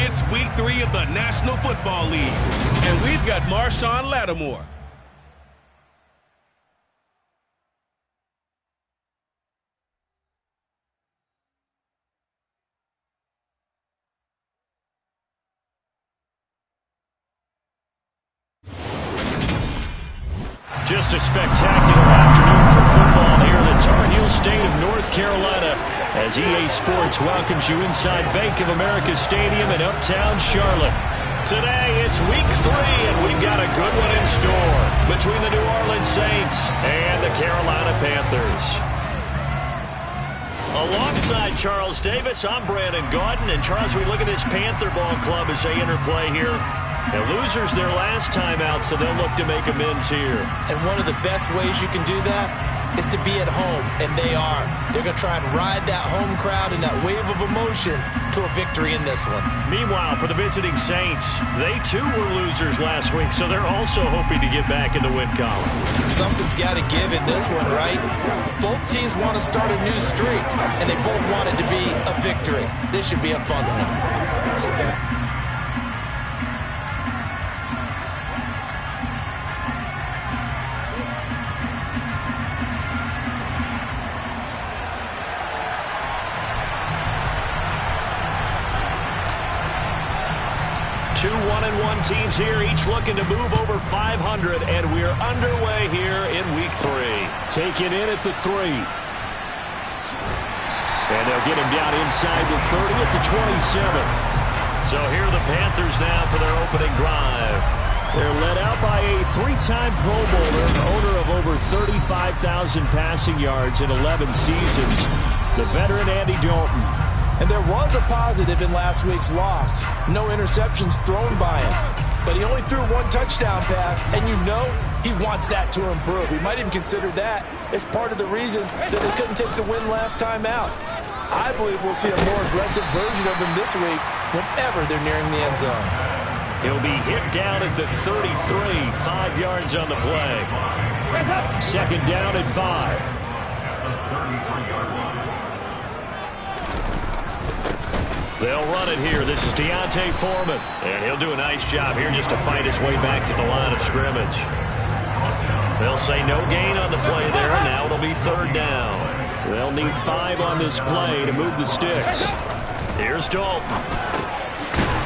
It's week 3 of the National Football League, and we've got Marshawn Lattimore. Just a spectacular afternoon for football here in the Tar Heel state of North Carolina as EA Sports welcomes you inside Bank of America Stadium in uptown Charlotte. Today it's week 3 and we've got a good one in store between the New Orleans Saints and the Carolina Panthers. Alongside Charles Davis, I'm Brandon Gaudin. And Charles, we look at this Panther ball club as they interplay here. The losers their last time out, so they'll look to make amends here. And one of the best ways you can do that is to be at home, and they are. They're going to try and ride that home crowd and that wave of emotion to a victory in this one. Meanwhile, for the visiting Saints, they too were losers last week, so they're also hoping to get back in the win column. Something's got to give in this one, right? Both teams want to start a new streak, and they both want it to be a victory. This should be a fun one. 2 1-1 teams here, each looking to move over 500, and we're underway here in week 3. Taken in at the 3. And they'll get him down inside the 30 at the 27. So here are the Panthers now for their opening drive. They're led out by a 3-time Pro Bowler, owner of over 35,000 passing yards in 11 seasons, the veteran Andy Dalton. And there was a positive in last week's loss. No interceptions thrown by him. But he only threw 1 touchdown pass, and you know he wants that to improve. He might even consider that as part of the reason that they couldn't take the win last time out. I believe we'll see a more aggressive version of him this week whenever they're nearing the end zone. He'll be hit down at the 33, 5 yards on the play. Second down at 5. They'll run it here. This is Deontay Foreman. And he'll do a nice job here just to fight his way back to the line of scrimmage. They'll say no gain on the play there. Now it'll be 3rd down. They'll need 5 on this play to move the sticks. Here's Dalton.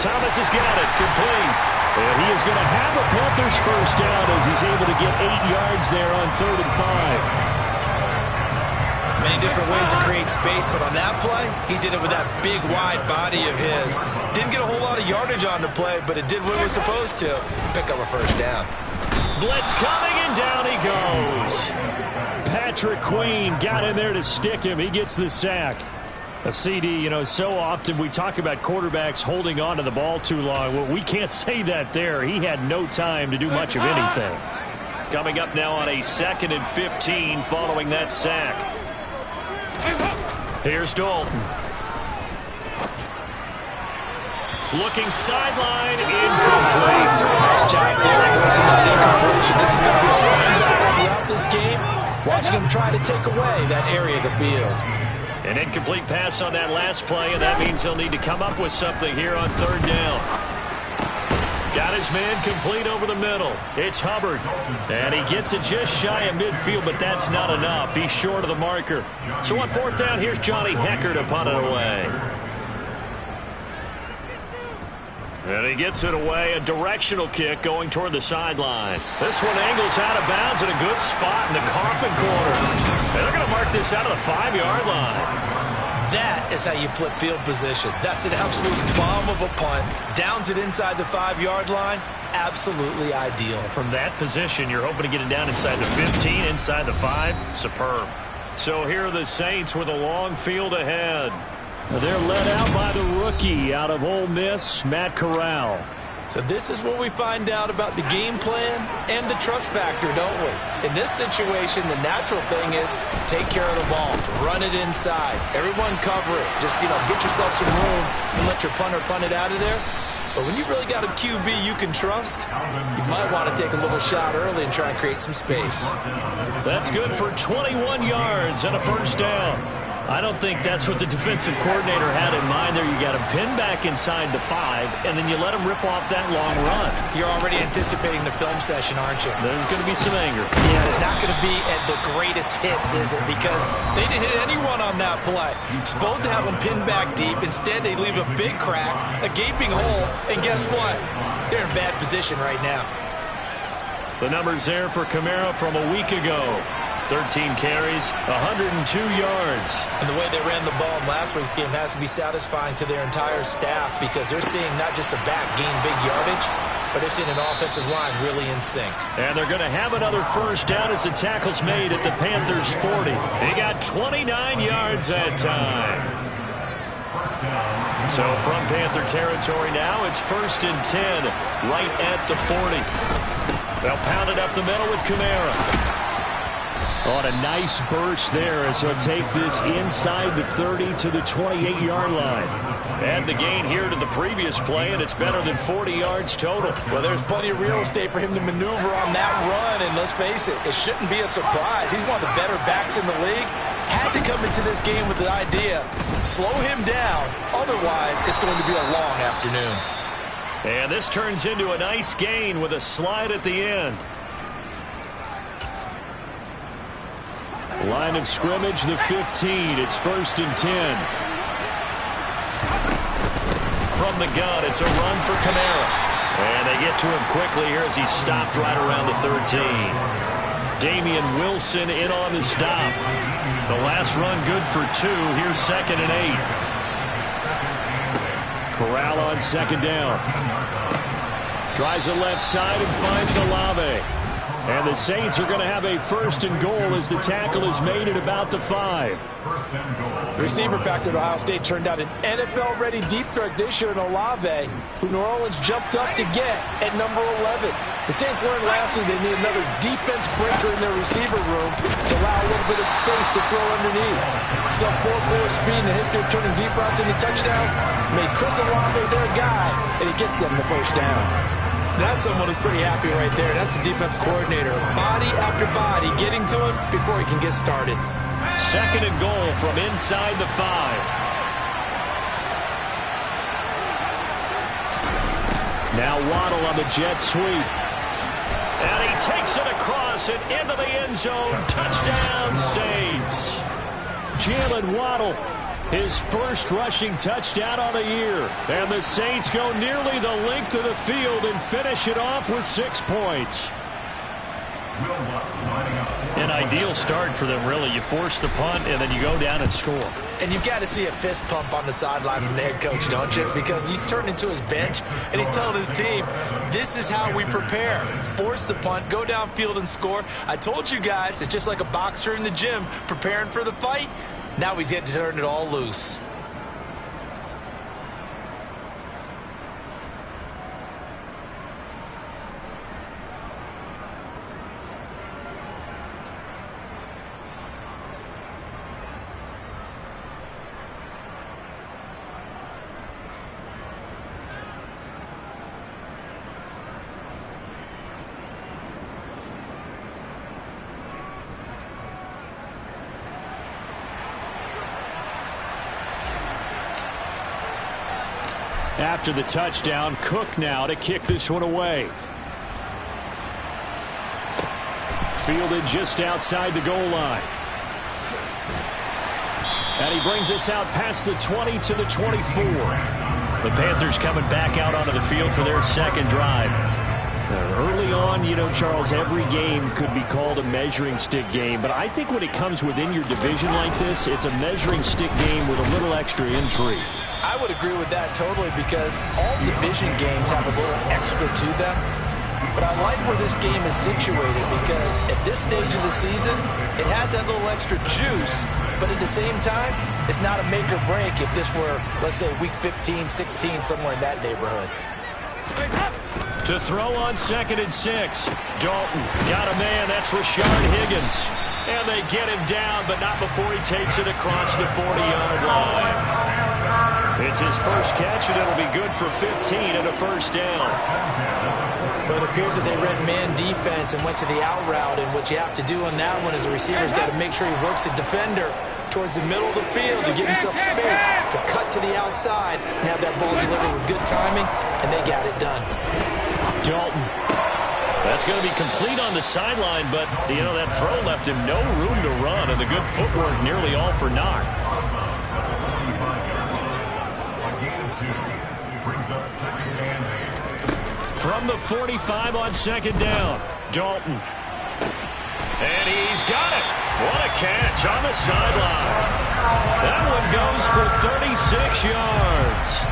Thomas has got it. Complete. And he is going to have a Panthers first down as he's able to get 8 yards there on 3rd and 5. Many different ways to create space, but on that play, he did it with that big, wide body of his. Didn't get a whole lot of yardage on the play, but it did what it was supposed to. Pick up a first down. Blitz coming, and down he goes. Patrick Queen got in there to stick him. He gets the sack. A CD, so often we talk about quarterbacks holding on to the ball too long. Well, we can't say that there. He had no time to do much of anything. Coming up now on a 2nd and 15 following that sack. Here's Dalton. Looking sideline, incomplete. Nice job there forcing that incompletion. This is going to be a long battle throughout this game. Watching him try to take away that area of the field. An incomplete pass on that last play, and that means he'll need to come up with something here on 3rd down. Got his man complete over the middle. It's Hubbard. And he gets it just shy of midfield, but that's not enough. He's short of the marker. So on 4th down, here's Johnny Hecker to punt it away. And he gets it away. A directional kick going toward the sideline. This one angles out of bounds in a good spot in the coffin corner. And they're going to mark this out of the 5-yard line. That is how you flip field position. That's an absolute bomb of a punt. Downs it inside the 5-yard line. Absolutely ideal. From that position, you're hoping to get it down inside the 15, inside the 5. Superb. So here are the Saints with a long field ahead. They're led out by the rookie out of Ole Miss, Matt Corral. So this is what we find out about the game plan and the trust factor, don't we? In this situation, the natural thing is take care of the ball, run it inside, everyone cover it. Just, get yourself some room and let your punter punt it out of there. But when you really got a QB you can trust, you might want to take a little shot early and try and create some space. That's good for 21 yards and a first down. I don't think that's what the defensive coordinator had in mind there. You got him pinned back inside the 5, and then you let him rip off that long run. You're already anticipating the film session, aren't you? There's going to be some anger. Yeah, it's not going to be at the greatest hits, is it? Because they didn't hit anyone on that play. Supposed to have them pinned back deep. Instead, they leave a big crack, a gaping hole, and guess what? They're in bad position right now. The numbers there for Kamara from a week ago. 13 carries, 102 yards. And the way they ran the ball in last week's game has to be satisfying to their entire staff because they're seeing not just a back gain big yardage, but they're seeing an offensive line really in sync. And they're going to have another first down as the tackle's made at the Panthers' 40. They got 29 yards that time. So from Panther territory now, it's 1st and 10, right at the 40. They'll pound it up the middle with Kamara. On a nice burst there as he'll take this inside the 30 to the 28-yard line. Add the gain here to the previous play, and it's better than 40 yards total. Well, there's plenty of real estate for him to maneuver on that run, and let's face it, it shouldn't be a surprise. He's one of the better backs in the league. Had to come into this game with the idea, slow him down, otherwise it's going to be a long afternoon. And this turns into a nice gain with a slide at the end. Line of scrimmage, the 15. It's 1st and 10. From the gun, it's a run for Kamara. And they get to him quickly here as he stopped right around the 13. Damian Wilson in on the stop. The last run good for 2. Here's 2nd and 8. Corral on 2nd down. Tries the left side and finds Olave. And the Saints are going to have a 1st and goal as the tackle is made at about the 5. The receiver factor at Ohio State turned out an NFL-ready deep threat this year in Olave, who New Orleans jumped up to get at number 11. The Saints learned last year they need another defense breaker in their receiver room to allow a little bit of space to throw underneath. Sub 4.4 speed in the history of turning deep routes into touchdowns made Chris Olave their guy, and he gets them the 1st down. That's someone who's pretty happy right there. That's the defense coordinator. Body after body getting to him before he can get started. 2nd and goal from inside the 5. Now Waddle on the jet sweep. And he takes it across and into the end zone. Touchdown, Saints. Jalen Waddle, his 1st rushing touchdown on the year. And the Saints go nearly the length of the field and finish it off with 6 points. An ideal start for them, really. You force the punt, and then you go down and score. And you've got to see a fist pump on the sideline from the head coach, don't you? Because he's turned into his bench, and he's telling his team, this is how we prepare. Force the punt, go downfield and score. I told you guys, it's just like a boxer in the gym preparing for the fight. Now we get to turn it all loose. After the touchdown, Cook now to kick this one away. Fielded just outside the goal line. And he brings us out past the 20 to the 24. The Panthers coming back out onto the field for their 2nd drive. Early on, you know, Charles, every game could be called a measuring stick game. But I think when it comes within your division like this, it's a measuring stick game with a little extra intrigue. I would agree with that totally because all division games have a little extra to them. But I like where this game is situated because at this stage of the season, it has that little extra juice. But at the same time, it's not a make or break if this were, let's say, week 15, 16, somewhere in that neighborhood. To throw on 2nd and 6. Dalton got a man. That's Rashard Higgins. And they get him down, but not before he takes it across the 40-yard line. It's his first catch, and it'll be good for 15 and a first down. But it appears that they read man defense and went to the out route, and what you have to do on that one is the receiver's got to make sure he works the defender towards the middle of the field to give himself space to cut to the outside and have that ball delivered with good timing, and they got it done. Dalton. That's going to be complete on the sideline, but, you know, that throw left him no room to run, and the good footwork nearly all for naught. From the 45 on second down, Dalton. And he's got it. What a catch on the sideline. That one goes for 36 yards.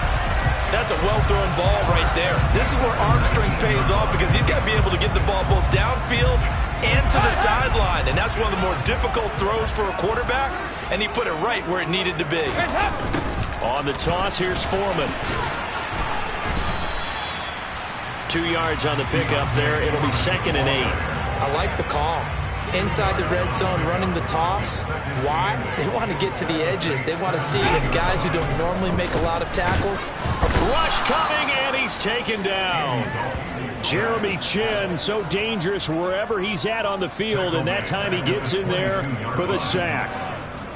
That's a well-thrown ball right there. This is where arm strength pays off because he's got to be able to get the ball both downfield and to the sideline. And that's one of the more difficult throws for a quarterback, and he put it right where it needed to be. On the toss, here's Foreman. 2 yards on the pickup there. It'll be 2nd and 8. I like the call. Inside the red zone, running the toss. Why? They want to get to the edges. They want to see if guys who don't normally make a lot of tackles. Rush coming, and he's taken down. Jeremy Chin, so dangerous wherever he's at on the field, and that time he gets in there for the sack.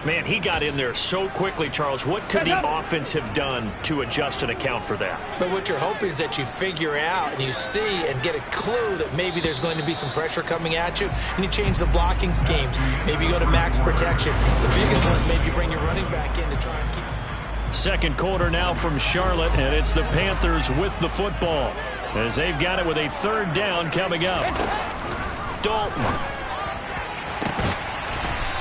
Man, he got in there so quickly, Charles. What could the offense have done to adjust and account for that? But what you're hoping is that you figure out and you see and get a clue that maybe there's going to be some pressure coming at you, and you change the blocking schemes. Maybe you go to max protection. The biggest one is maybe you bring your running back in to try and keep it. Second quarter now from Charlotte, and it's the Panthers with the football as they've got it with a 3rd down coming up. Dalton.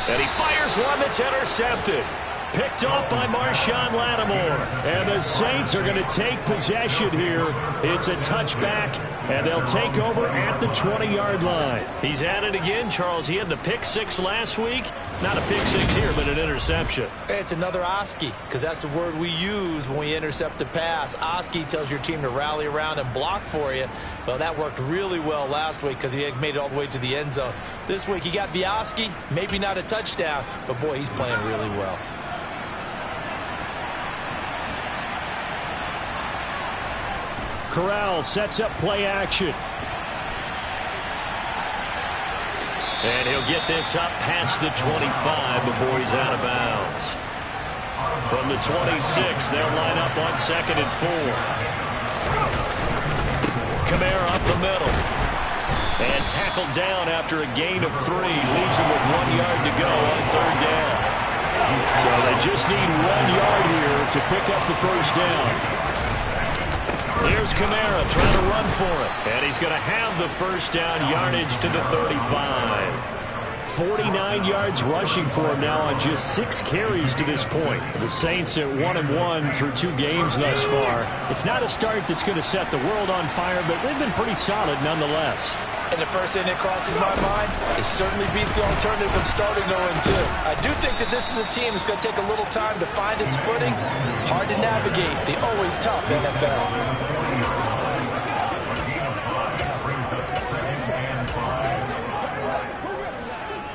And he fires one that's intercepted. Picked off by Marshawn Lattimore. And the Saints are going to take possession here. It's a touchback, and they'll take over at the 20-yard line. He's at it again, Charles. He had the pick 6 last week. Not a pick 6 here, but an interception. It's another Oski, because that's the word we use when we intercept a pass. Oski tells your team to rally around and block for you. Well, that worked really well last week because he had made it all the way to the end zone. This week he got the Oski, maybe not a touchdown, but boy, he's playing really well. Corral sets up play action. And he'll get this up past the 25 before he's out of bounds. From the 26, they'll line up on 2nd and 4. Kamara up the middle. And tackled down after a gain of 3. Leaves him with 1 yard to go on 3rd down. So they just need 1 yard here to pick up the first down. Here's Kamara trying to run for it. And he's going to have the first down, yardage to the 35. 49 yards rushing for him now on just 6 carries to this point. The Saints at 1-1 through 2 games thus far. It's not a start that's going to set the world on fire, but they've been pretty solid nonetheless. And the first thing that crosses my mind, it certainly beats the alternative of starting 0-2. I do think that this is a team that's going to take a little time to find its footing. Hard to navigate the always tough NFL.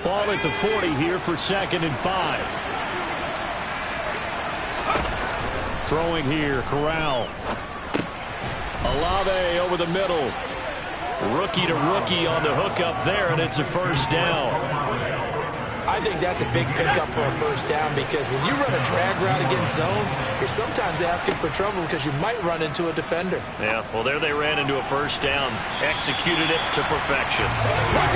Ball at the 40 here for 2nd and 5. Throwing here, Corral. Olave over the middle. Rookie to rookie on the hook up there, and it's a first down. I think that's a big pickup for a first down because when you run a drag route against zone, you're sometimes asking for trouble because you might run into a defender. Yeah, well, there they ran into a first down. Executed it to perfection.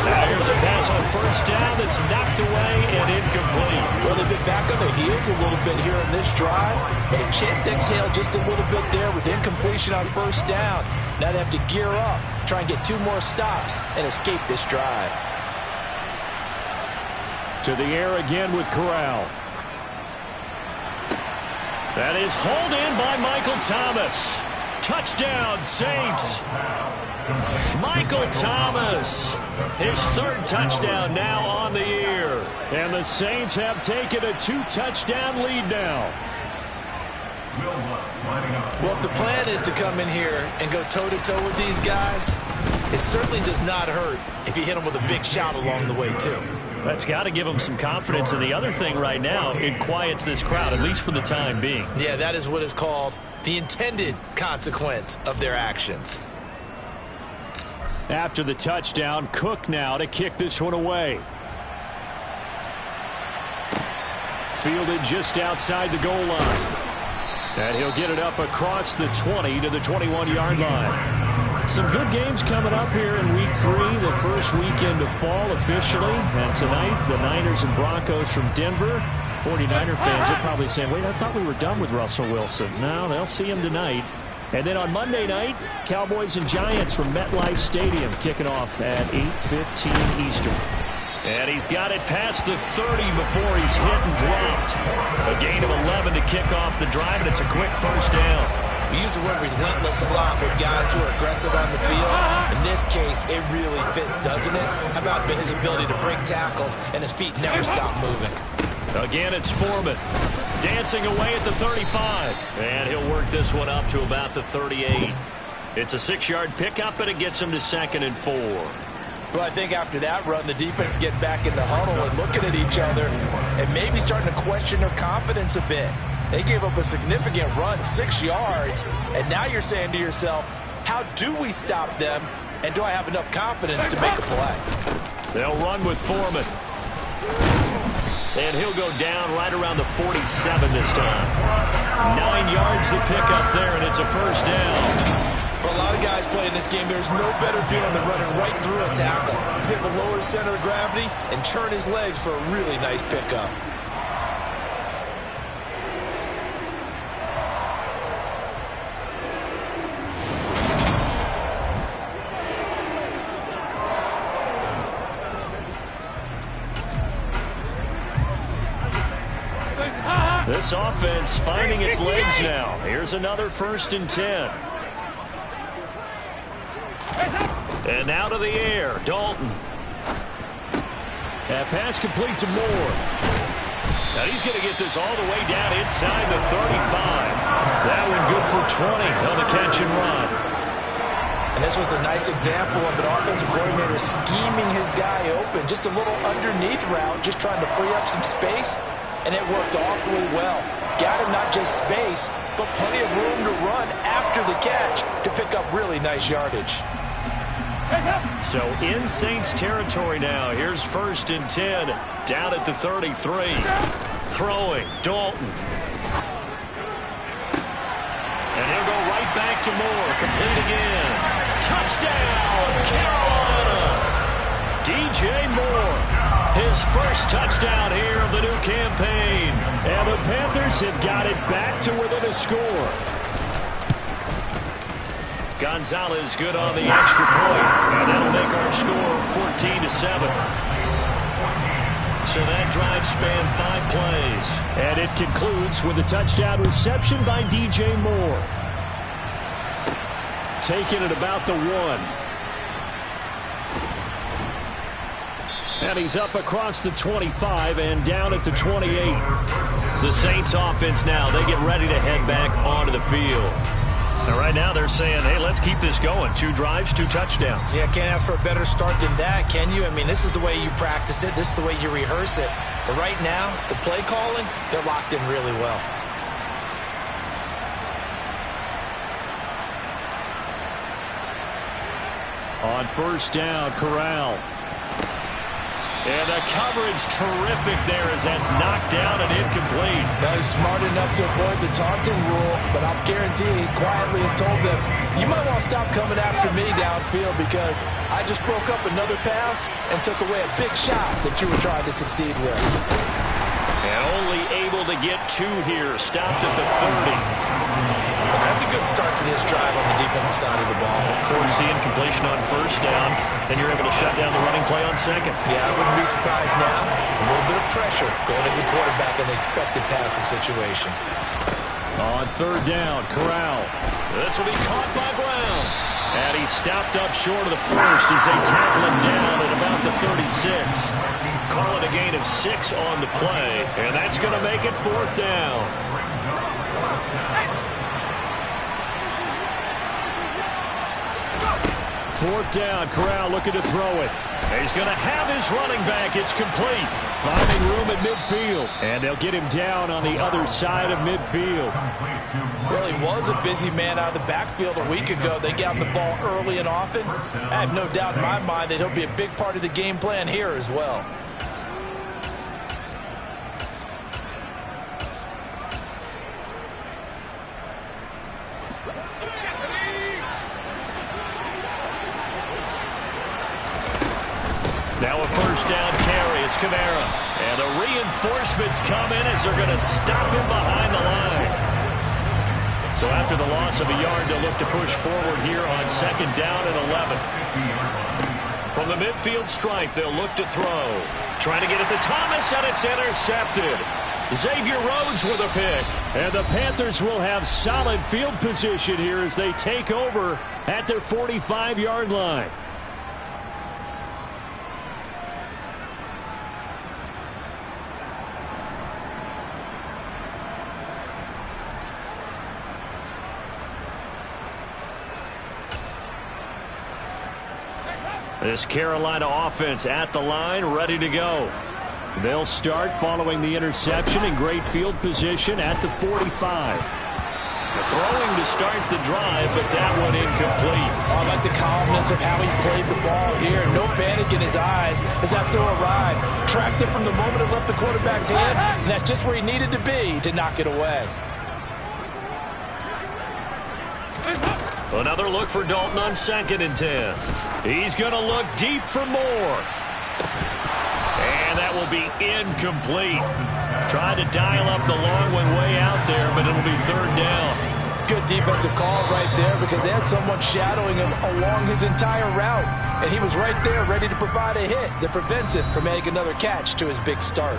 Now here's a pass on first down that's knocked away and incomplete. Well, they've been back on their heels a little bit here in this drive, but a chance to exhale just a little bit there with incompletion on first down. Now they have to gear up, try and get 2 more stops, and escape this drive. To the air again with Corral. That is hauled in by Michael Thomas. Touchdown, Saints. Michael Thomas. His 3rd touchdown now on the year. And the Saints have taken a 2-touchdown lead now. Well, if the plan is to come in here and go toe-to-toe with these guys, it certainly does not hurt if you hit them with a big shot along the way, too. That's got to give them some confidence. And the other thing right now, it quiets this crowd, at least for the time being. Yeah, that is what is called the intended consequence of their actions. After the touchdown, Cook now to kick this one away. Fielded just outside the goal line. And he'll get it up across the 20 to the 21-yard line. Some good games coming up here in Week 3, the first weekend of fall officially. And tonight, the Niners and Broncos from Denver. 49er fans are probably saying, wait, I thought we were done with Russell Wilson. No, they'll see him tonight. And then on Monday night, Cowboys and Giants from MetLife Stadium kicking off at 8:15 Eastern. And he's got it past the 30 before he's hit and dropped. A gain of 11 to kick off the drive, and it's a quick first down. We use the word relentless a lot with guys who are aggressive on the field. In this case, it really fits, doesn't it? How about his ability to break tackles and his feet never stop moving? Again, it's Foreman dancing away at the 35. And he'll work this one up to about the 38. It's a 6-yard pickup, and it gets him to 2nd and 4. Well, I think after that run, the defense get back in the huddle and looking at each other and maybe starting to question their confidence a bit. They gave up a significant run, 6 yards, and now you're saying to yourself, how do we stop them, and do I have enough confidence to make a play? They'll run with Foreman. And he'll go down right around the 47 this time. 9 yards to pick up there, and it's a first down. For a lot of guys playing this game, there's no better feeling than running right through a tackle. He's able to lower his center of gravity and churn his legs for a really nice pickup. This offense finding its legs now. Here's another 1st and 10. And out of the air, Dalton. That pass complete to Moore. Now he's going to get this all the way down inside the 35. That one good for 20 on the catch and run. And this was a nice example of an offensive coordinator scheming his guy open. Just a little underneath route, just trying to free up some space. And it worked awfully well. Got him not just space, but plenty of room to run after the catch to pick up really nice yardage. So in Saints territory now. Here's 1st and 10 down at the 33. Throwing, Dalton. And he'll go right back to Moore. Complete again. Touchdown, Carolina. DJ Moore. His first touchdown here of the new campaign. And the Panthers have got it back to within a score. Gonzalez good on the extra point. And that'll make our score 14-7. So that drive spanned 5 plays. And it concludes with a touchdown reception by DJ Moore. Taking it about the 1. And he's up across the 25 and down at the 28. The Saints offense now, they get ready to head back onto the field. And right now they're saying, hey, let's keep this going. 2 drives, 2 touchdowns. Yeah, can't ask for a better start than that, can you? I mean, this is the way you practice it. This is the way you rehearse it. But right now, the play calling, they're locked in really well. On 1st down, Corral. And the coverage terrific there as that's knocked down and incomplete. Now he's smart enough to avoid the taunting rule, but I'll guarantee he quietly has told them, you might want to stop coming after me downfield because I just broke up another pass and took away a big shot that you were trying to succeed with. And only able to get 2 here. Stopped at the 30. That's a good start to this drive on the defensive side of the ball. Forcing completion on 1st down. Then you're able to shut down the running play on 2nd. Yeah, I wouldn't be surprised now. A little bit of pressure going at the quarterback in the expected passing situation. On 3rd down, Corral. This will be caught by Brown. And he stopped up short of the 1st as they tackle him down at about the 36. Call it a gain of 6 on the play. And that's going to make it 4th down. 4th down. Corral looking to throw it. He's going to have his running back. It's complete. Finding room at midfield. And they'll get him down on the other side of midfield. Well, he was a busy man out of the backfield a week ago. They got him the ball early and often. I have no doubt in my mind that he'll be a big part of the game plan here as well. Now a 1st down carry. It's Kamara. And the reinforcements come in as they're going to stop him behind the line. So after the loss of a yard, they'll look to push forward here on 2nd down and 11. From the midfield stripe, they'll look to throw. Trying to get it to Thomas, and it's intercepted. Xavier Rhodes with a pick. And the Panthers will have solid field position here as they take over at their 45-yard line. This Carolina offense at the line, ready to go. They'll start following the interception in great field position at the 45. Throwing to start the drive, but that one incomplete. I like the calmness of how he played the ball here. No panic in his eyes as that throw arrived. Tracked it from the moment it left the quarterback's hand, and that's just where he needed to be to knock it away. Another look for Dalton on 2nd and 10. He's going to look deep for more. And that will be incomplete. Trying to dial up the long one way out there, but it'll be 3rd down. Good defensive call right there because they had someone shadowing him along his entire route. And he was right there ready to provide a hit that prevents him from making another catch to his big start.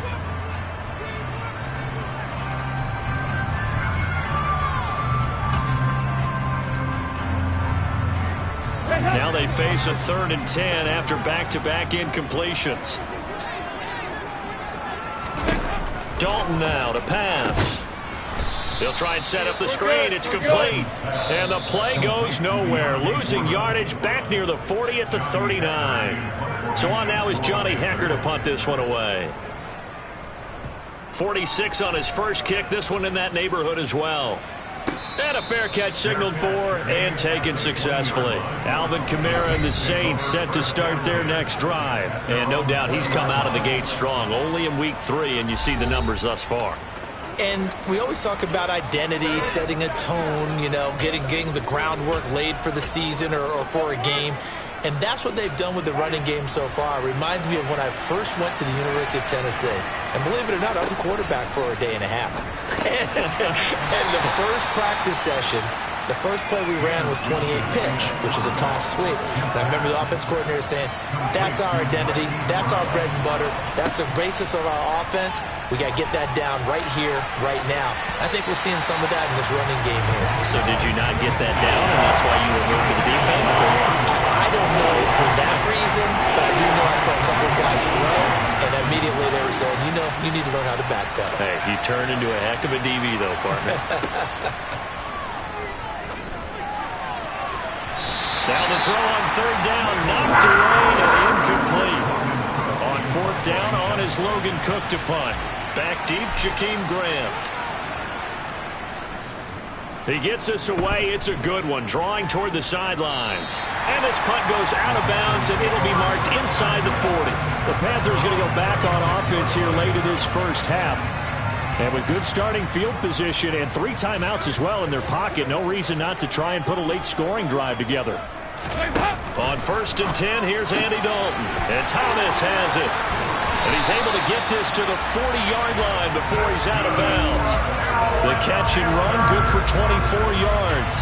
Now they face a 3rd and 10 after back-to-back incompletions. Dalton now to pass. He'll try and set up the screen. It's complete. And the play goes nowhere. Losing yardage back near the 40 at the 39. So on now is Johnny Hecker to punt this one away. 46 on his first kick. This one in that neighborhood as well. And a fair catch signaled for and taken successfully. Alvin Kamara and the Saints set to start their next drive. And no doubt he's come out of the gate strong. Only in week 3, and you see the numbers thus far. And we always talk about identity, setting a tone, you know, getting the groundwork laid for the season or for a game. And that's what they've done with the running game so far. It reminds me of when I first went to the University of Tennessee. And believe it or not, I was a quarterback for a day and a half. And the first practice session, the first play we ran was 28 pitch, which is a toss sweep. And I remember the offense coordinator saying, that's our identity, that's our bread and butter, that's the basis of our offense. We got to get that down right here, right now. I think we're seeing some of that in this running game here. So did you not get that down, and that's why you were moved to the defense? I don't know for that reason, but I do know I saw a couple of guys throw, and immediately they were saying, you know, you need to learn how to backpedal. Hey, you turned into a heck of a DB, though, partner. Now the throw on 3rd down, knocked away and incomplete. On 4th down, on is Logan Cook to punt. Back deep, Jakeem Graham. He gets us away. It's a good one, drawing toward the sidelines. And this punt goes out of bounds, and it'll be marked inside the 40. The Panthers going to go back on offense here late in this first half. And with good starting field position and 3 timeouts as well in their pocket, no reason not to try and put a late scoring drive together. On 1st and 10, here's Andy Dalton. And Thomas has it. And he's able to get this to the 40-yard line before he's out of bounds. The catch and run, good for 24 yards.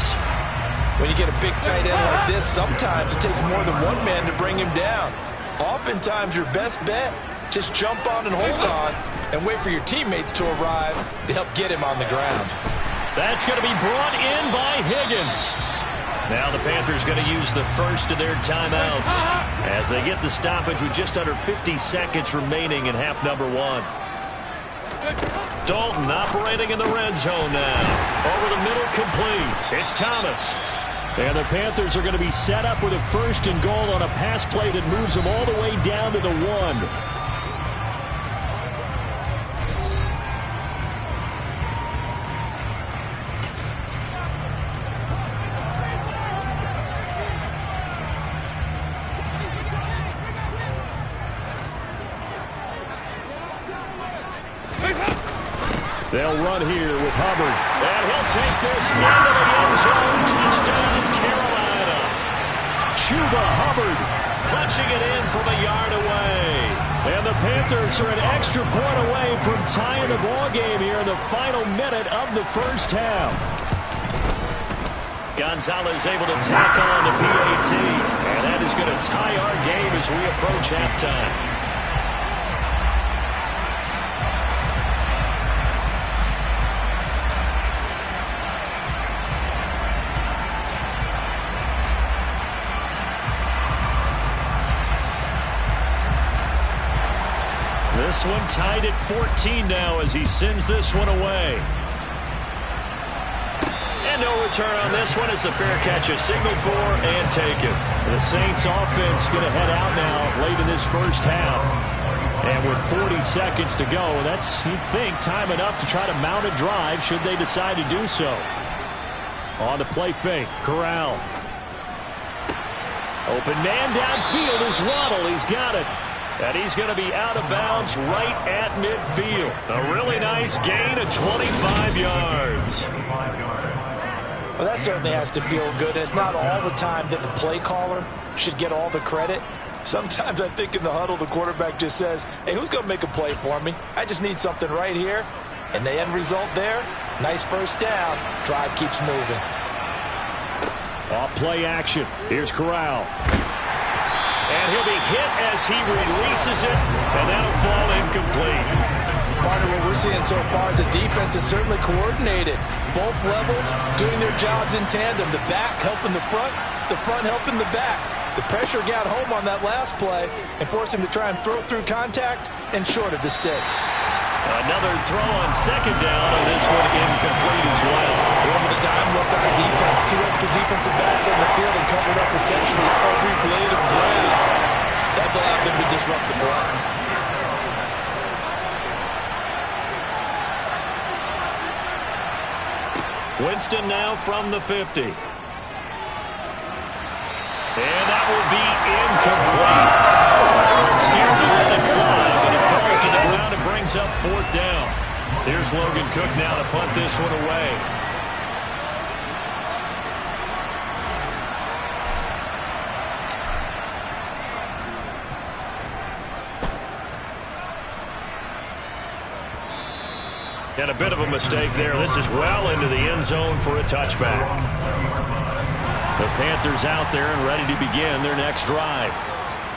When you get a big tight end like this, sometimes it takes more than one man to bring him down. Oftentimes, your best bet, just jump on and hold on and wait for your teammates to arrive to help get him on the ground. That's going to be brought in by Higgins. Now the Panthers going to use the first of their timeouts as they get the stoppage with just under 50 seconds remaining in half number 1. Dalton operating in the red zone now. Over the middle, complete. It's Thomas. And the Panthers are going to be set up with a 1st and goal on a pass play that moves them all the way down to the 1. They'll run here with Hubbard. And he'll take this into the end zone. Touchdown, Carolina. Chuba Hubbard punching it in from a yard away. And the Panthers are an extra point away from tying the ball game here in the final minute of the first half. Gonzalez able to tackle on the PAT. And that is going to tie our game as we approach halftime. This one tied at 14 now as he sends this one away. And no return on this one as the fair catch is signaled for and taken. The Saints offense going to head out now late in this first half. And with 40 seconds to go, that's, you'd think, time enough to try to mount a drive should they decide to do so. On the play fake, Corral. Open man downfield is Waddle. He's got it. And he's going to be out of bounds right at midfield. A really nice gain of 25 yards. Well, that certainly has to feel good. It's not all the time that the play caller should get all the credit. Sometimes I think in the huddle, the quarterback just says, hey, who's going to make a play for me? I just need something right here. And the end result there, nice first down. Drive keeps moving. Off play action. Here's Corral. And he'll be hit as he releases it, and that'll fall incomplete. Partner, what we're seeing so far is the defense is certainly coordinated. Both levels doing their jobs in tandem. The back helping the front helping the back. The pressure got home on that last play and forced him to try and throw through contact and short of the sticks. Another throw on second down, and this one incomplete as well. Going with the dime look on defense. 2 extra defensive backs on the field and covered up essentially every blade of grass. That allowed them to disrupt the play. Winston now from the 50. And that will be incomplete. Scared to let it fly, but it falls to the ground and brings up 4th down. Here's Logan Cook now to punt this one away. And a bit of a mistake there. This is well into the end zone for a touchback. The Panthers out there and ready to begin their next drive.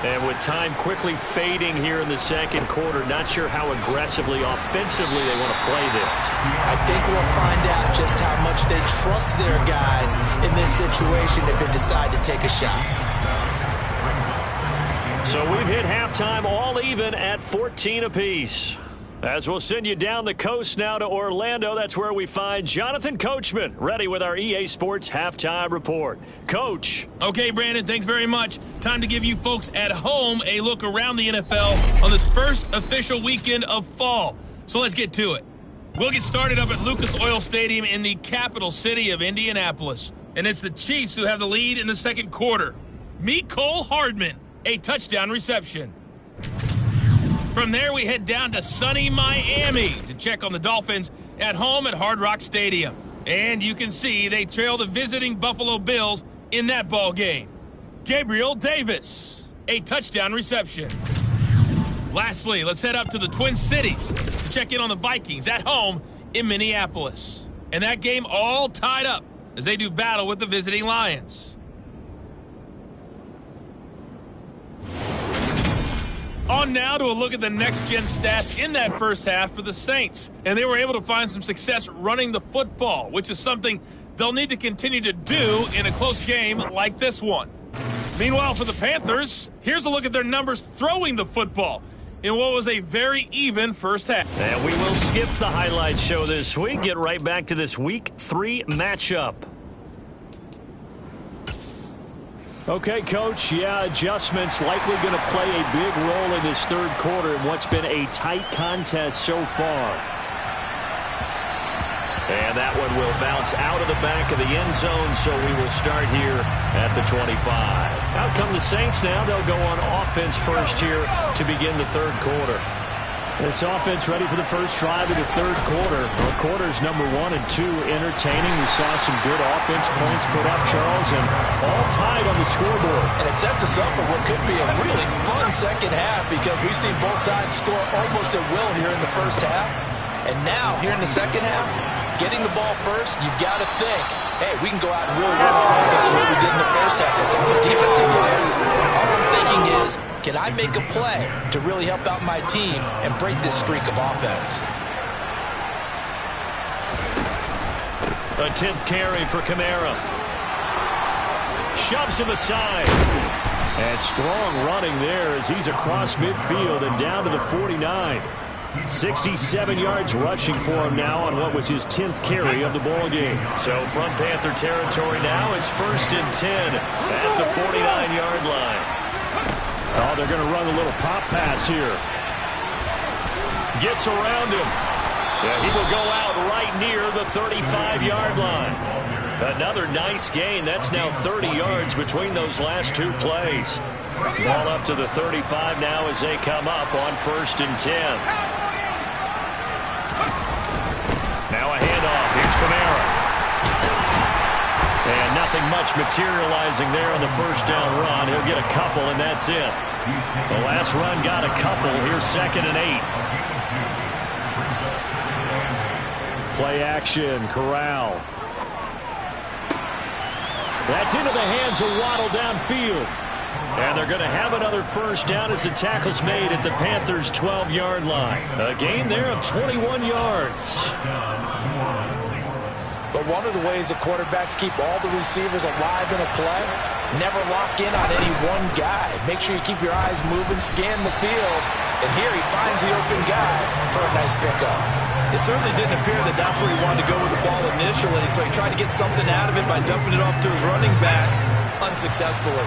And with time quickly fading here in the second quarter, not sure how aggressively, offensively they want to play this. I think we'll find out just how much they trust their guys in this situation if they decide to take a shot. So we've hit halftime all even at 14 apiece. As we'll send you down the coast now to Orlando, that's where we find Jonathan Coachman, ready with our EA Sports Halftime Report. Coach. Okay, Brandon, thanks very much. Time to give you folks at home a look around the NFL on this first official weekend of fall. So let's get to it. We'll get started up at Lucas Oil Stadium in the capital city of Indianapolis. And it's the Chiefs who have the lead in the second quarter. Mecole Hardman, a touchdown reception. From there, we head down to sunny Miami to check on the Dolphins at home at Hard Rock Stadium. And you can see they trail the visiting Buffalo Bills in that ball game. Gabriel Davis, a touchdown reception. Lastly, let's head up to the Twin Cities to check in on the Vikings at home in Minneapolis. And that game all tied up as they do battle with the visiting Lions. On now to a look at the next-gen stats in that first half for the Saints. And they were able to find some success running the football, which is something they'll need to continue to do in a close game like this one. Meanwhile, for the Panthers, here's a look at their numbers throwing the football in what was a very even first half. And we will skip the highlight show this week. Get right back to this Week 3 matchup. Okay, Coach, yeah, adjustments likely going to play a big role in this third quarter in what's been a tight contest so far. And that one will bounce out of the back of the end zone, so we will start here at the 25. Out come the Saints now. They'll go on offense first here to begin the third quarter. This offense ready for the first drive of the third quarter. Well, quarters number 1 and 2 entertaining. We saw some good offense points put up, Charles, and all tied on the scoreboard. And it sets us up for what could be a really fun second half because we've seen both sides score almost at will here in the first half. And now, here in the second half, getting the ball first, you've got to think, hey, we can go out and really run offense the way we did in the first half. If I'm a defensive player, all I'm thinking is, can I make a play to really help out my team and break this streak of offense? A 10th carry for Kamara. Shoves him aside. And strong running there as he's across midfield and down to the 49. 67 yards rushing for him now on what was his 10th carry of the ball game. So from Panther territory now, it's 1st and 10 at the 49-yard line. Oh, they're going to run a little pop pass here. Gets around him. Yeah, he will go out right near the 35-yard line. Another nice gain. That's now 30 yards between those last two plays. Ball up to the 35 now as they come up on 1st and 10. Now a handoff. Here's Kamara. And nothing much materializing there on the first down run. He'll get a couple, and that's it. The last run got a couple. Here's 2nd and 8. Play action. Corral. That's into the hands of Waddle downfield. And they're going to have another first down as the tackle's made at the Panthers' 12-yard line. A gain there of 21 yards. But one of the ways that quarterbacks keep all the receivers alive in a play, never lock in on any one guy. Make sure you keep your eyes moving, scan the field, and here he finds the open guy for a nice pickup. It certainly didn't appear that that's where he wanted to go with the ball initially, so he tried to get something out of it by dumping it off to his running back unsuccessfully.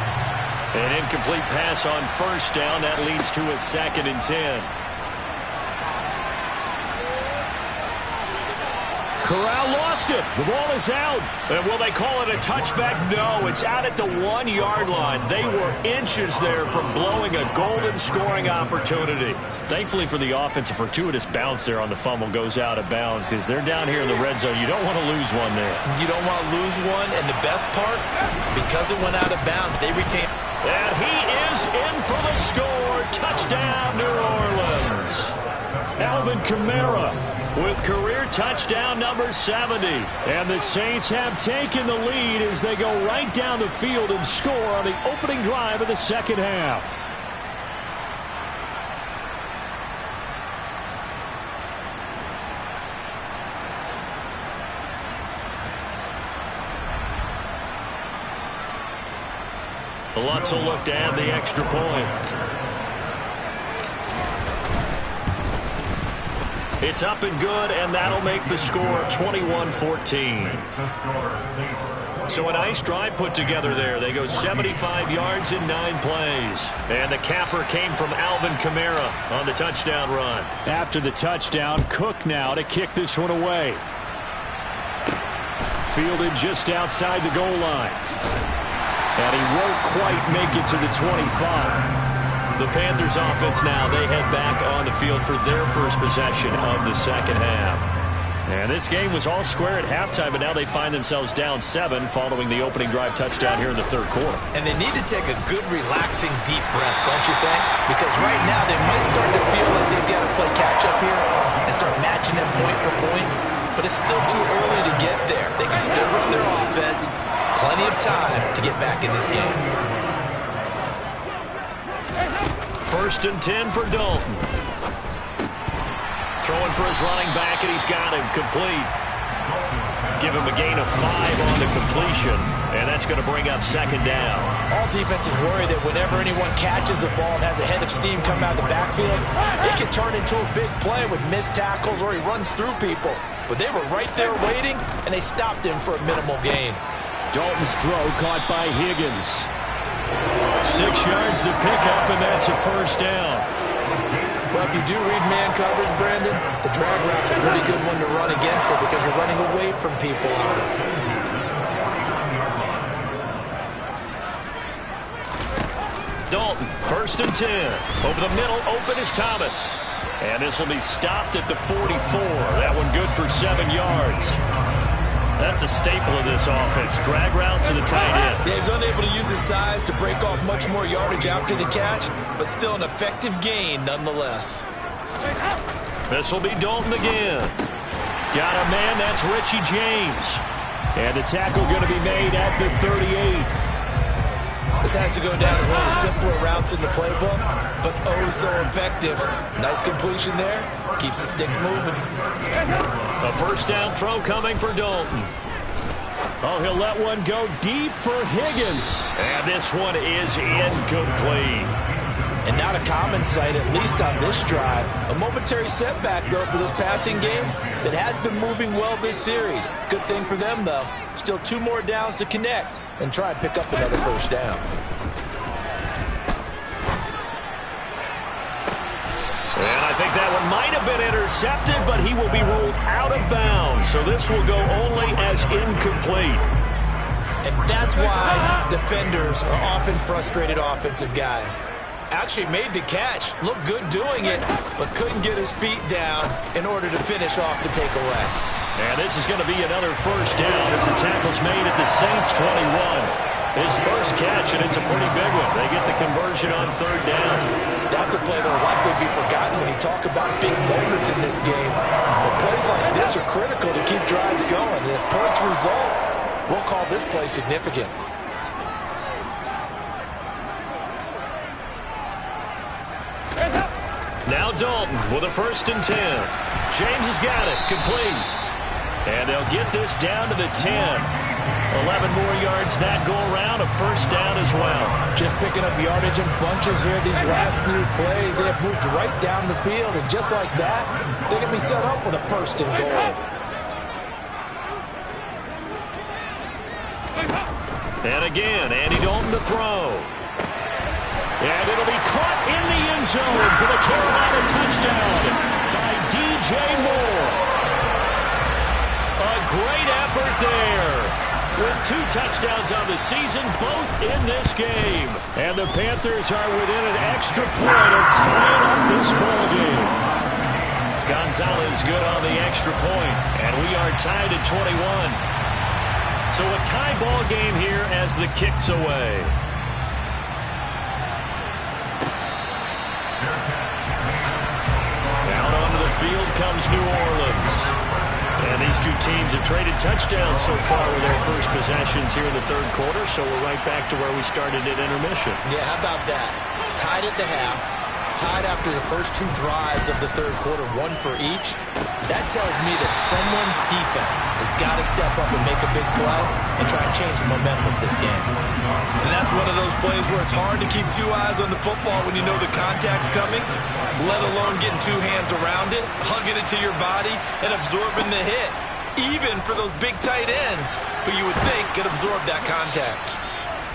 An incomplete pass on first down. That leads to a 2nd and 10. Corral lost it. The ball is out. And will they call it a touchback? No, it's out at the 1-yard line. They were inches there from blowing a golden scoring opportunity. Thankfully for the offense, a fortuitous bounce there on the fumble goes out of bounds because they're down here in the red zone. You don't want to lose one there. You don't want to lose one, and the best part, because it went out of bounds, they retain. And he is in for the score. Touchdown, New Orleans. Alvin Kamara with career touchdown number 70. And the Saints have taken the lead as they go right down the field and score on the opening drive of the second half. Lutz will look to add the extra point. It's up and good, and that'll make the score 21-14. So a nice drive put together there. They go 75 yards in 9 plays. And the capper came from Alvin Kamara on the touchdown run. After the touchdown, Cook now to kick this one away. Fielded just outside the goal line. And he won't quite make it to the 25. The Panthers offense now, they head back on the field for their first possession of the second half. And this game was all square at halftime, but now they find themselves down 7 following the opening drive touchdown here in the third quarter. And they need to take a good, relaxing, deep breath, don't you think? Because right now they might start to feel like they've got to play catch-up here and start matching them point for point. But it's still too early to get there. They can still run their offense. Plenty of time to get back in this game. 1st and 10 for Dalton. Throwing for his running back, and he's got him complete. Give him a gain of 5 on the completion, and that's going to bring up 2nd down. All defenses worry that whenever anyone catches the ball and has a head of steam come out of the backfield, it can turn into a big play with missed tackles or he runs through people. But they were right there waiting, and they stopped him for a minimal gain. Dalton's throw caught by Higgins. 6 yards to pick up, and that's a first down. Well, if you do read man coverage, Brandon, the drag route's a pretty good one to run against it because you're running away from people on it. Dalton, 1st and 10. Over the middle, open is Thomas. And this will be stopped at the 44. That one good for 7 yards. That's a staple of this offense. Drag route to the tight end. Yeah, he's unable to use his size to break off much more yardage after the catch, but still an effective gain nonetheless. This will be Dalton again. Got a man, that's Richie James. And the tackle going to be made at the 38. This has to go down as one of the simpler routes in the playbook, but oh so effective. Nice completion there. Keeps the sticks moving. A first down throw coming for Dalton. Oh, he'll let one go deep for Higgins. And this one is incomplete. And not a common sight, at least on this drive. A momentary setback, though, for this passing game that has been moving well this series. Good thing for them, though. Still 2 more downs to connect and try and pick up another first down. And I think that one might have been intercepted, but he will be ruled out of bounds. So this will go only as incomplete. And that's why defenders are often frustrated offensive guys. Actually made the catch, looked good doing it, but couldn't get his feet down in order to finish off the takeaway. And this is going to be another first down as the tackle's made at the Saints 21. His first catch, and it's a pretty big one. They get the conversion on 3rd down. That's a play that will likely be forgotten when you talk about big moments in this game. But plays like this are critical to keep drives going. And if points result, we'll call this play significant. Now Dalton with a 1st and 10. James has got it, complete. And they'll get this down to the 10. 11 more yards that go around, a first down as well. Just picking up yardage in bunches here these last few plays. They have moved right down the field, and just like that, they can be set up with a 1st and goal. And again, Andy Dalton to throw. And it'll be caught in the end zone for the Carolina touchdown by DJ Moore. A great effort there. With 2 touchdowns on the season, both in this game. And the Panthers are within an extra point of tying up this ball game. Gonzalez good on the extra point, and we are tied at 21. So a tie ball game here as the kick's away. Out onto the field comes New Orleans. And these 2 teams have traded touchdowns so far with their first possessions here in the 3rd quarter, so we're right back to where we started at intermission. Yeah, how about that? Tied at the half, tied after the first 2 drives of the 3rd quarter, 1 for each. That tells me that someone's defense has got to step up and make a big play and try and change the momentum of this game. And that's one of those plays where it's hard to keep 2 eyes on the football when you know the contact's coming, let alone getting 2 hands around it, hugging it to your body, and absorbing the hit, even for those big tight ends who you would think could absorb that contact.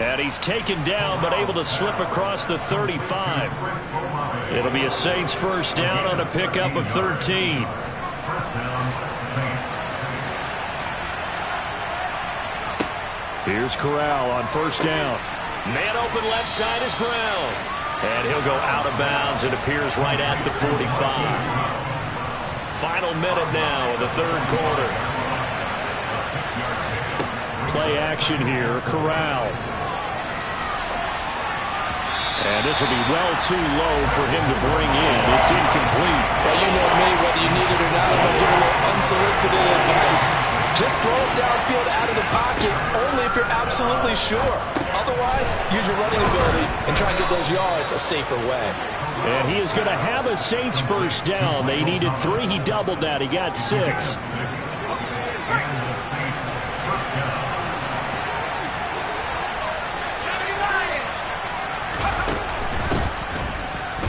And he's taken down, but able to slip across the 35. It'll be a Saints first down on a pickup of 13. Here's Corral on first down. Man open left side is Brown. And he'll go out of bounds. It appears right at the 45. Final minute now of the 3rd quarter. Play action here. Corral. And this will be well too low for him to bring in. It's incomplete. Well, you know me, whether you need it or not, I'm going to give a little unsolicited advice. Just throw it downfield out of the pocket, only if you're absolutely sure. Otherwise, use your running ability and try and get those yards a safer way. And he is going to have a Saints first down. They needed 3. He doubled that. He got 6.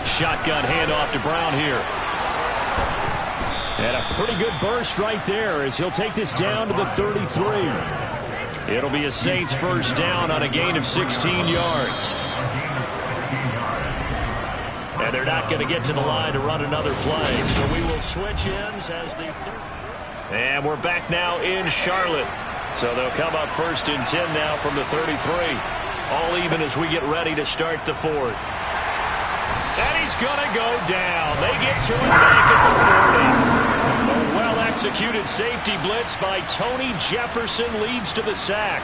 Shotgun handoff to Brown here. And a pretty good burst right there as he'll take this down to the 33. It'll be a Saints first down on a gain of 16 yards. And they're not going to get to the line to run another play. So we will switch ends as the third. And we're back now in Charlotte. So they'll come up first and 10 now from the 33. All even as we get ready to start the fourth. And he's going to go down. They get to it back at the 40. A well-executed safety blitz by Tony Jefferson leads to the sack.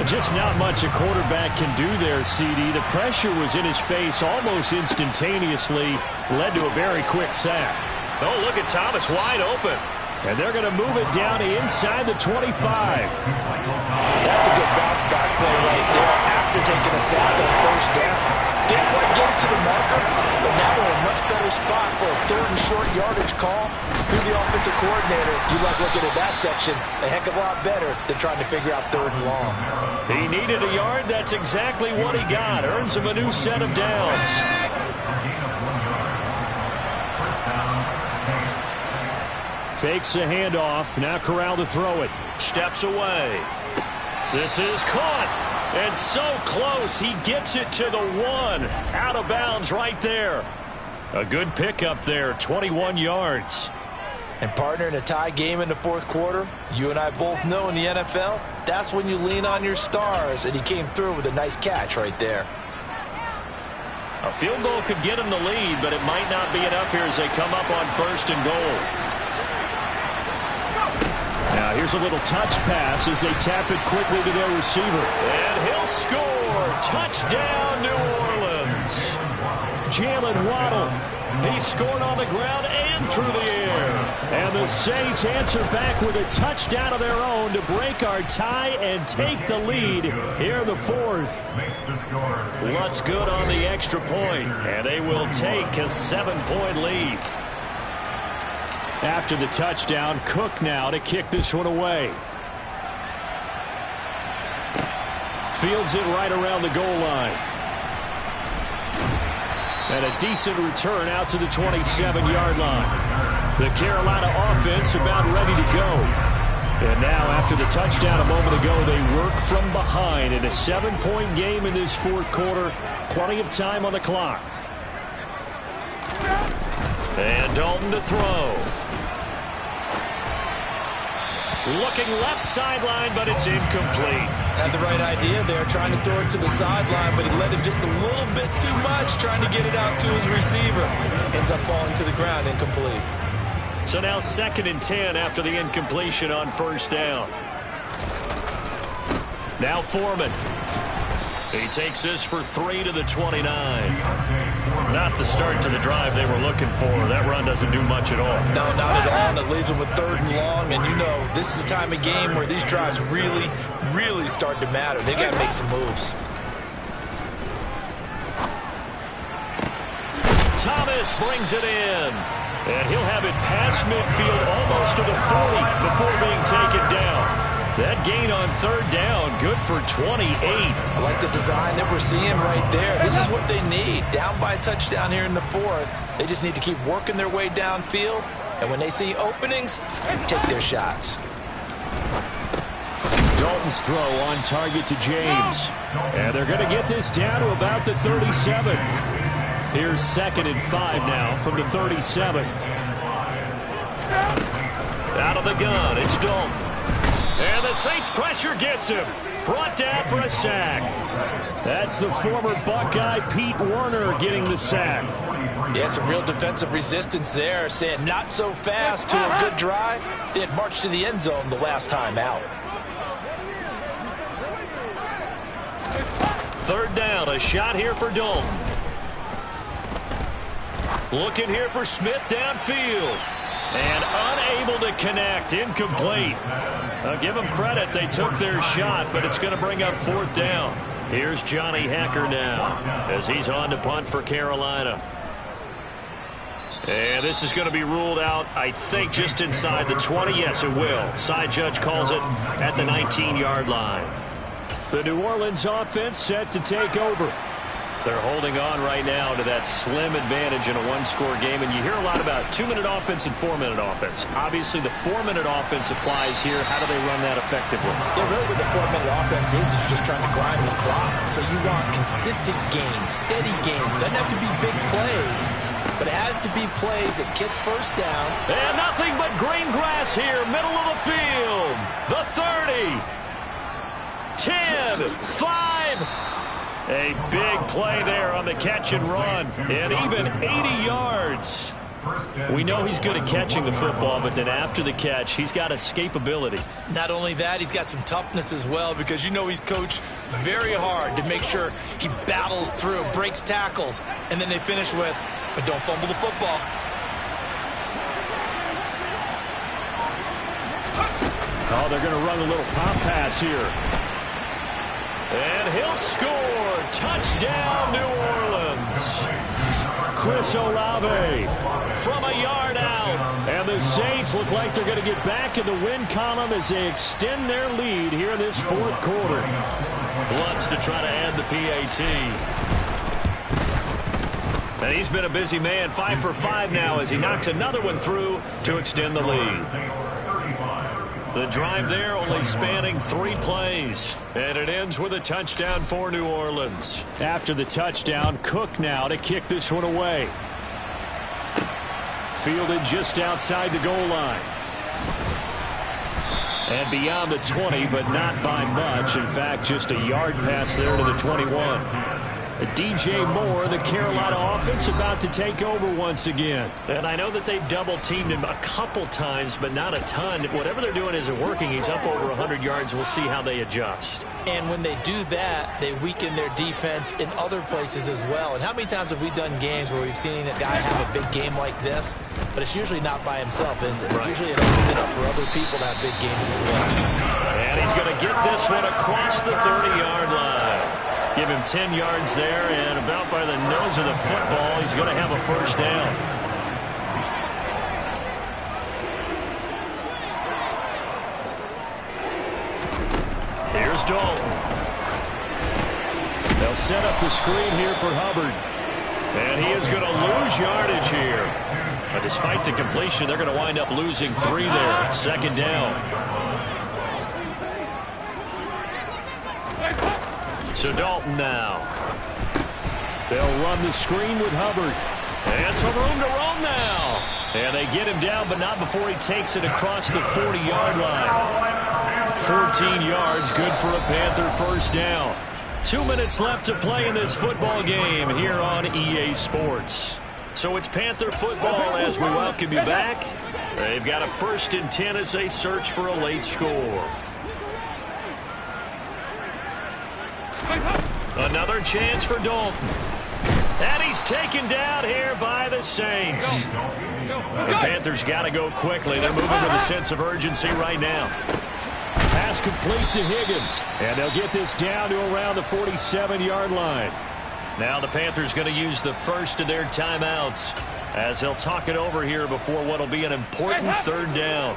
Just not much a quarterback can do there, CD. The pressure was in his face almost instantaneously, led to a very quick sack. Oh, look at Thomas wide open. And they're going to move it down to inside the 25. That's a good bounce back play right there after taking a sack on first down. Didn't quite get it to the marker, but now they're in a much better spot for a third and short yardage call. Who's the offensive coordinator? You like looking at that section a heck of a lot better than trying to figure out third and long. He needed a yard. That's exactly what he got. Earns him a new set of downs. Fakes the handoff. Now Corral to throw it. Steps away. This is caught. And so close, he gets it to the 1. Out of bounds right there. A good pickup there, 21 yards. And partner, in a tie game in the fourth quarter, you and I both know in the NFL, that's when you lean on your stars, and he came through with a nice catch right there. A field goal could get him the lead, but it might not be enough here as they come up on first and goal. Now here's a little touch pass as they tap it quickly to their receiver. And he'll score. Touchdown, New Orleans. Jalen Waddle. He scored on the ground and through the air. And the Saints answer back with a touchdown of their own to break our tie and take the lead here in the fourth. Lutz good on the extra point, and they will take a 7-point lead. After the touchdown, Cook now to kick this one away. Fields it right around the goal line. And a decent return out to the 27-yard line. The Carolina offense about ready to go. And now, after the touchdown a moment ago, they work from behind in a 7-point game in this fourth quarter. Plenty of time on the clock. And Dalton to throw. Looking left sideline, but it's incomplete. Had the right idea there, trying to throw it to the sideline, but he let him just a little bit too much, trying to get it out to his receiver. Ends up falling to the ground, incomplete. So now 2nd and 10 after the incompletion on first down. Now Foreman. He takes this for 3 to the 29. Not the start to the drive they were looking for. That run doesn't do much at all. No, not at all. And it leaves them with 3rd and long. And you know, this is the time of game where these drives really, really start to matter. They got to make some moves. Thomas brings it in. And he'll have it past midfield almost to the 40 before being taken down. That gain on 3rd down, good for 28. I like the design that we're seeing right there. This is what they need. Down by a touchdown here in the fourth. They just need to keep working their way downfield. And when they see openings, take their shots. Dalton's throw on target to James. And they're going to get this down to about the 37. Here's 2nd and 5 now from the 37. Out of the gun, it's Dalton. And the Saints pressure gets him. Brought down for a sack. That's the former Buckeye Pete Werner getting the sack. Yeah, some real defensive resistance there, saying not so fast to a good drive. They had marched to the end zone the last time out. 3rd down, a shot here for Dalton. Looking here for Smith downfield. And unable to connect, incomplete. I'll give them credit, they took their shot, but it's going to bring up 4th down. Here's Johnny Hecker now as he's on to punt for Carolina. And this is going to be ruled out, I think, just inside the 20. Yes, it will. Side judge calls it at the 19-yard line. The New Orleans offense set to take over. They're holding on right now to that slim advantage in a one-score game, and you hear a lot about 2-minute offense and 4-minute offense. Obviously, the 4-minute offense applies here. How do they run that effectively? Yeah, really what the 4-minute offense is just trying to grind the clock. So you want consistent gains, steady gains. Doesn't have to be big plays, but it has to be plays that gets first down. And nothing but green grass here, middle of the field. The 30, 10, 5. A big play there on the catch and run, and even 80 yards. We know he's good at catching the football, but then after the catch, he's got escapability. Not only that, he's got some toughness as well, because you know he's coached very hard to make sure he battles through, breaks tackles, and then they finish with, but don't fumble the football. Oh, they're going to run a little pop pass here. And he'll score. Touchdown, New Orleans. Chris Olave From a yard out. and the Saints look like they're going to get back in the win column as they extend their lead here in this fourth quarter. Wants to try to add the PAT. And he's been a busy man, 5 for 5 now as he knocks another one through to extend the lead. The drive there only spanning 3 plays. And it ends with a touchdown for New Orleans. After the touchdown, Cook now to kick this one away. Fielded just outside the goal line. And beyond the 20, but not by much. In fact, just a yard pass there to the 21. DJ Moore, the Carolina offense, about to take over once again. And I know that they've double-teamed him a couple times, but not a ton. Whatever they're doing isn't working. He's up over 100 yards. We'll see how they adjust. And when they do that, they weaken their defense in other places as well. And how many times have we done games where we've seen a guy have a big game like this, but it's usually not by himself, is it? Right. Usually it opens it up for other people to have big games as well. And he's going to get this one across the 30-yard line. Give him 10 yards there, and about by the nose of the football, he's going to have a first down. Here's Dalton. They'll set up the screen here for Hubbard. And he is going to lose yardage here. But despite the completion, they're going to wind up losing 3 there. Second down. So Dalton now. They'll run the screen with Hubbard. And some room to roam now. And they get him down, but not before he takes it across the 40-yard line. 14 yards, good for a Panther first down. 2 minutes left to play in this football game here on EA Sports. So it's Panther football as we welcome you back. They've got a 1st and 10 as they search for a late score. Another chance for Dalton. And he's taken down here by the Saints. The Panthers got to go quickly. They're moving with a sense of urgency right now. Pass complete to Higgins. And they'll get this down to around the 47-yard line. Now the Panthers going to use the first of their timeouts as they'll talk it over here before what will be an important 3rd down.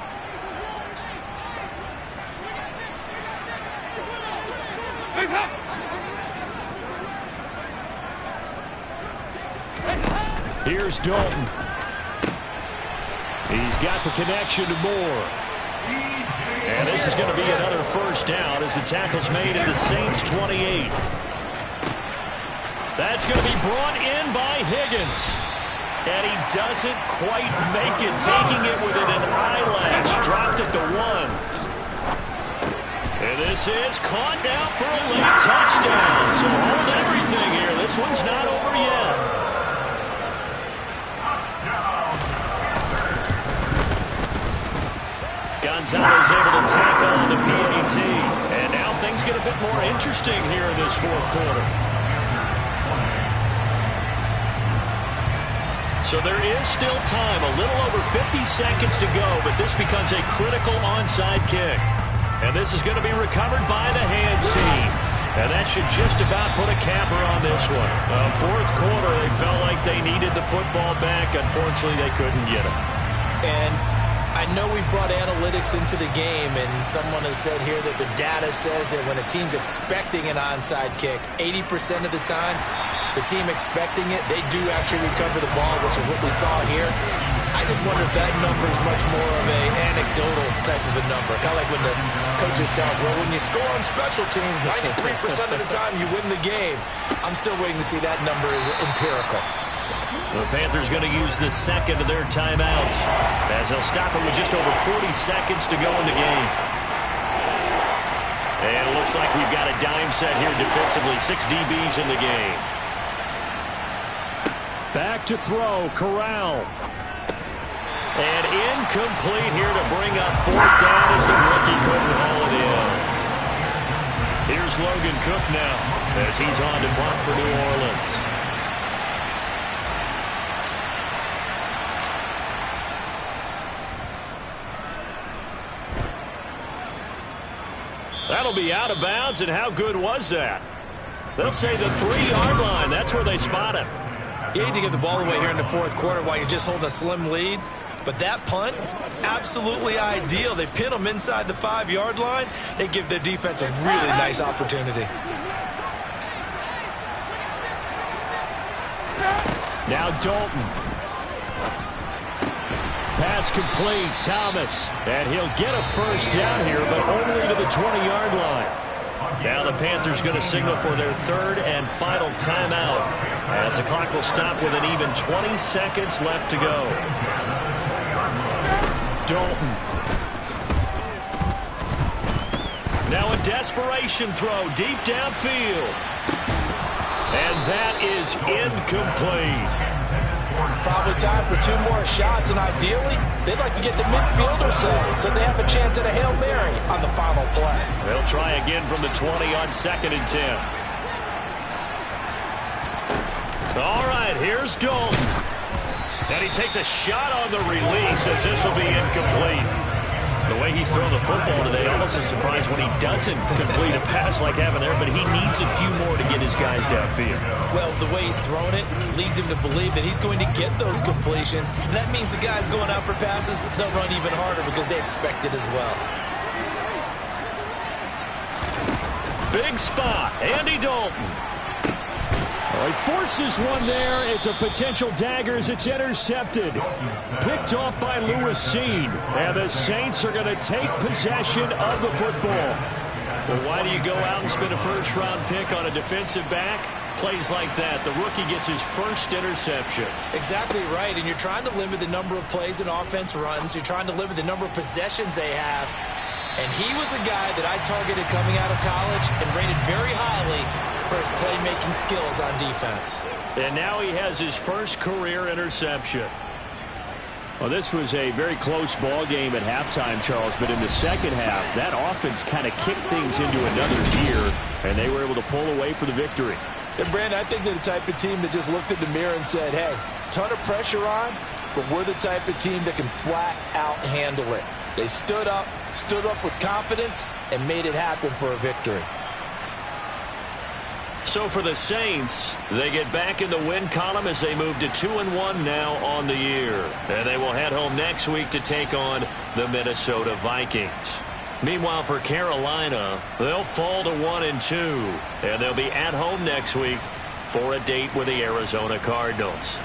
Here's Dalton. He's got the connection to Moore. And this is going to be another first down as the tackle's made at the Saints 28. That's going to be brought in by Higgins. And he doesn't quite make it, taking it within an eyelash. Dropped at the 1. And this is caught now for a late touchdown. So hold everything here. This one's not over yet. Gonzalez able to tackle on the PAT. And now things get a bit more interesting here in this 4th quarter. So there is still time, a little over 50 seconds to go, but this becomes a critical onside kick. And this is going to be recovered by the hands team. And that should just about put a capper on this one. 4th quarter, they felt like they needed the football back. Unfortunately, they couldn't get it. And I know we brought analytics into the game, and someone has said here that the data says that when a team's expecting an onside kick, 80% of the time, the team expecting it, they do actually recover the ball, which is what we saw here. I just wonder if that number is much more of a anecdotal type of a number. Kind of like when the coaches tell us, well, when you score on special teams, 93% of the time you win the game. I'm still waiting to see that number is empirical. The Panthers going to use the second of their timeouts as they'll stop it with just over 40 seconds to go in the game. And it looks like we've got a dime set here defensively. 6 DBs in the game. Back to throw, Corral. And incomplete here to bring up 4th down as the rookie couldn't haul it in. Here's Logan Cook now as he's on to punt for New Orleans. That'll be out of bounds, and how good was that? They'll say the 3-yard line. That's where they spot him. You hate to give the ball away here in the 4th quarter while you're just holding a slim lead. But that punt, absolutely ideal. They pin them inside the 5-yard line. They give their defense a really nice opportunity. Now Dalton. Pass complete, Thomas. And he'll get a first down here, but only to the 20-yard line. Now the Panthers going to signal for their 3rd and final timeout as the clock will stop with an even 20 seconds left to go. Dalton. Now a desperation throw deep downfield. And that is incomplete. Probably time for 2 more shots, and ideally, they'd like to get to midfield or so they have a chance at a Hail Mary on the final play. They'll try again from the 20 on 2nd and 10. All right, here's Dalton. And he takes a shot on the release as this will be incomplete. The way he's thrown the football today, almost a surprise when he doesn't complete a pass like having there, but he needs a few more to get his guys downfield. Well, the way he's thrown it leads him to believe that he's going to get those completions, and that means the guys going out for passes, they'll run even harder because they expect it as well. Big spot, Andy Dalton. Well, he forces one there. It's a potential dagger as it's intercepted. Picked off by Lewis Seen. And the Saints are going to take possession of the football. Well, why do you go out and spend a first-round pick on a defensive back? Plays like that, the rookie gets his first interception. Exactly right, and you're trying to limit the number of plays an offense runs. You're trying to limit the number of possessions they have. And he was a guy that I targeted coming out of college and rated very highly for his playmaking skills on defense. And now he has his first career interception. Well, this was a very close ball game at halftime, Charles, but in the second half, that offense kind of kicked things into another gear, and they were able to pull away for the victory. And, Brandon, I think they're the type of team that just looked in the mirror and said, hey, ton of pressure on, but we're the type of team that can flat out handle it. They stood up with confidence, and made it happen for a victory. So for the Saints, they get back in the win column as they move to 2-1 now on the year. And they will head home next week to take on the Minnesota Vikings. Meanwhile, for Carolina, they'll fall to 1-2. And they'll be at home next week for a date with the Arizona Cardinals.